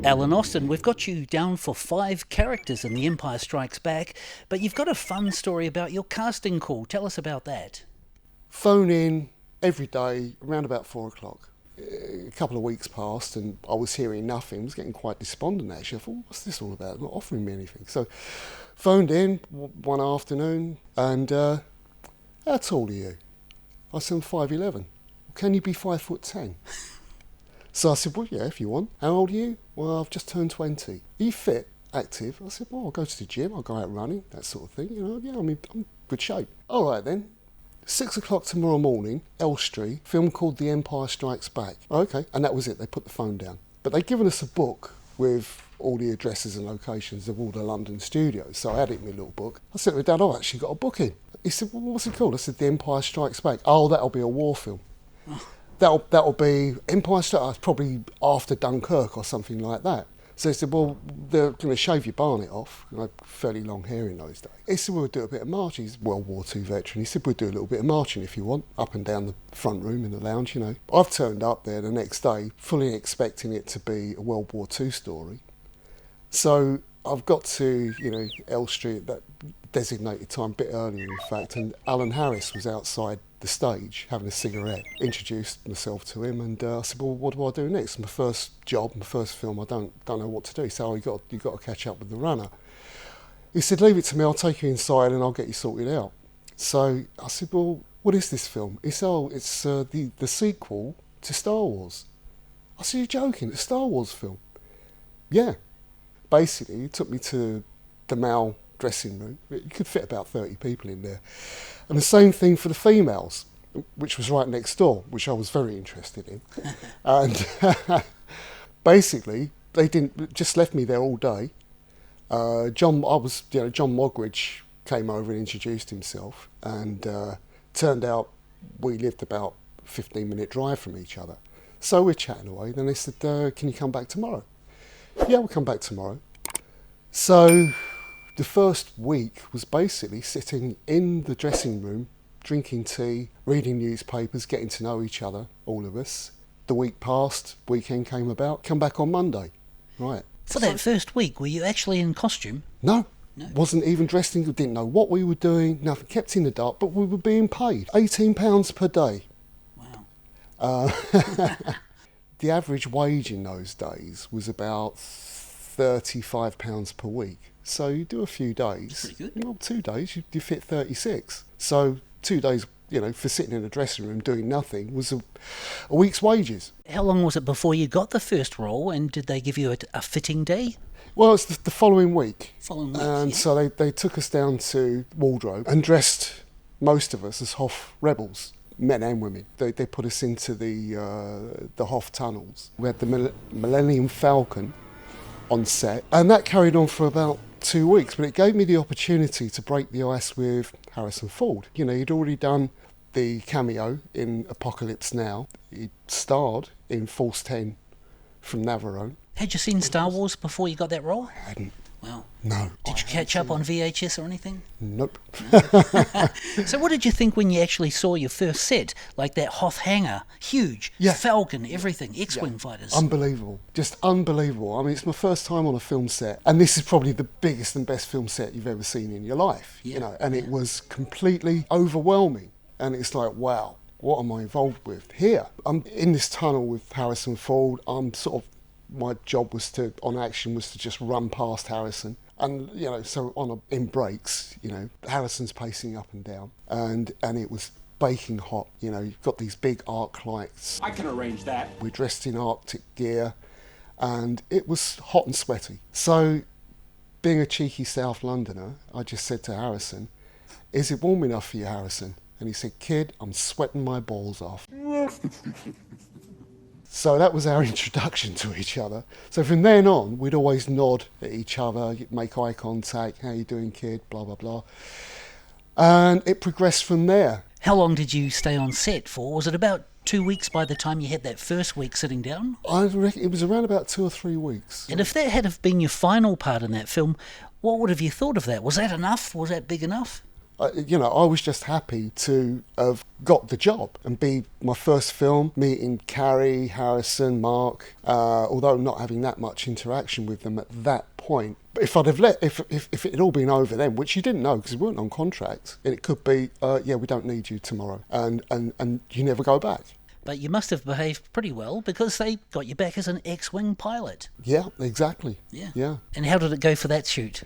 Alan Austen, we've got you down for 5 characters in The Empire Strikes Back, but you've got a fun story about your casting call. Tell us about that. Phone in every day around about 4 o'clock. A couple of weeks passed and I was hearing nothing. I was getting quite despondent actually. I thought, what's this all about? They're not offering me anything. So phoned in one afternoon and how tall are you? I said, I'm 5'11". Can you be 5'10"? So I said, well, yeah, if you want. How old are you? Well, I've just turned 20. Are you fit, active? I said, well, I'll go to the gym, I'll go out running, that sort of thing. You know, yeah, I'm in good shape. All right then. 6 o'clock tomorrow morning, Elstree, film called The Empire Strikes Back. Okay, and that was it. They put the phone down. But they'd given us a book with all the addresses and locations of all the London studios. So I had it in my little book. I said to my dad, I've actually got a booking. He said, well, what's it called? I said, The Empire Strikes Back. Oh, that'll be a war film. That'll be Empire Strikes, probably after Dunkirk or something like that. So he said, well, they're going to shave your barnet off. I had fairly long hair in those days. He said, we'll do a bit of marching. He's a World War II veteran. He said, we'll do a little bit of marching if you want, up and down the front room in the lounge, you know. I've turned up there the next day, fully expecting it to be a World War II story. So I've got to, Elstree at that designated time, a bit earlier in fact, and Alan Harris was outside the stage having a cigarette. Introduced myself to him and I said, well, what do I do next? My first job, my first film, I don't know what to do. He said, oh, you've got to catch up with the runner. He said, leave it to me, I'll take you inside and I'll get you sorted out. So I said, well, what is this film? He said, oh, it's the sequel to Star Wars. I said, you're joking, it's a Star Wars film? Yeah. Basically, he took me to the male dressing room. You could fit about 30 people in there. And the same thing for the females, which was right next door, which I was very interested in. And basically, they just left me there all day. John Mogridge came over and introduced himself, and turned out we lived about a 15-minute drive from each other. So we're chatting away. Then they said, can you come back tomorrow? Yeah, we'll come back tomorrow. So the first week was basically sitting in the dressing room, drinking tea, reading newspapers, getting to know each other, all of us. The week passed, weekend came about, come back on Monday. Right. For that first week, were you actually in costume? No. Wasn't even dressed in, didn't know what we were doing, nothing, kept in the dark, but we were being paid £18 per day. Wow. The average wage in those days was about £35 per week. So you do a few days. Pretty good. Well, 2 days, you fit 36. So 2 days, for sitting in a dressing room doing nothing was a week's wages. How long was it before you got the first role, and did they give you a fitting day? Well, it's the following week. Yeah. So they took us down to wardrobe and dressed most of us as Hoth rebels. Men and women. They put us into the Hoth tunnels. We had the Millennium Falcon on set, and that carried on for about 2 weeks, but it gave me the opportunity to break the ice with Harrison Ford. He'd already done the cameo in Apocalypse Now. He starred in Force 10 from Navarone. Had you seen Star Wars before you got that role? I hadn't. Wow. No. Did you catch up on VHS or anything? Nope. So what did you think when you actually saw your first set? Like that Hoth hangar, huge, yeah. Falcon, everything, X-Wing fighters. Unbelievable. Just unbelievable. I mean, it's my first time on a film set, and this is probably the biggest and best film set you've ever seen in your life. And it was completely overwhelming. And it's like, wow, what am I involved with here? I'm in this tunnel with Harrison Ford. My job on action was to just run past Harrison. And, so in breaks, Harrison's pacing up and down. And it was baking hot. You've got these big arc lights. I can arrange that. We're dressed in Arctic gear. And it was hot and sweaty. So, being a cheeky South Londoner, I just said to Harrison, is it warm enough for you, Harrison? And he said, kid, I'm sweating my balls off. So that was our introduction to each other. So from then on, we'd always nod at each other, make eye contact, how you doing, kid, blah, blah, blah. And it progressed from there. How long did you stay on set for? Was it about 2 weeks by the time you had that first week sitting down? I reckon it was around about 2 or 3 weeks. And if that had have been your final part in that film, what would have you thought of that? Was that enough? Was that big enough? I was just happy to have got the job and be my first film, meeting Carrie, Harrison, Mark, although not having that much interaction with them at that point. But if I'd have if it had all been over then, which you didn't know because we weren't on contract, and it could be, yeah, we don't need you tomorrow, and you never go back. But you must have behaved pretty well because they got you back as an X-Wing pilot. Yeah, exactly. Yeah. Yeah. And how did it go for that shoot?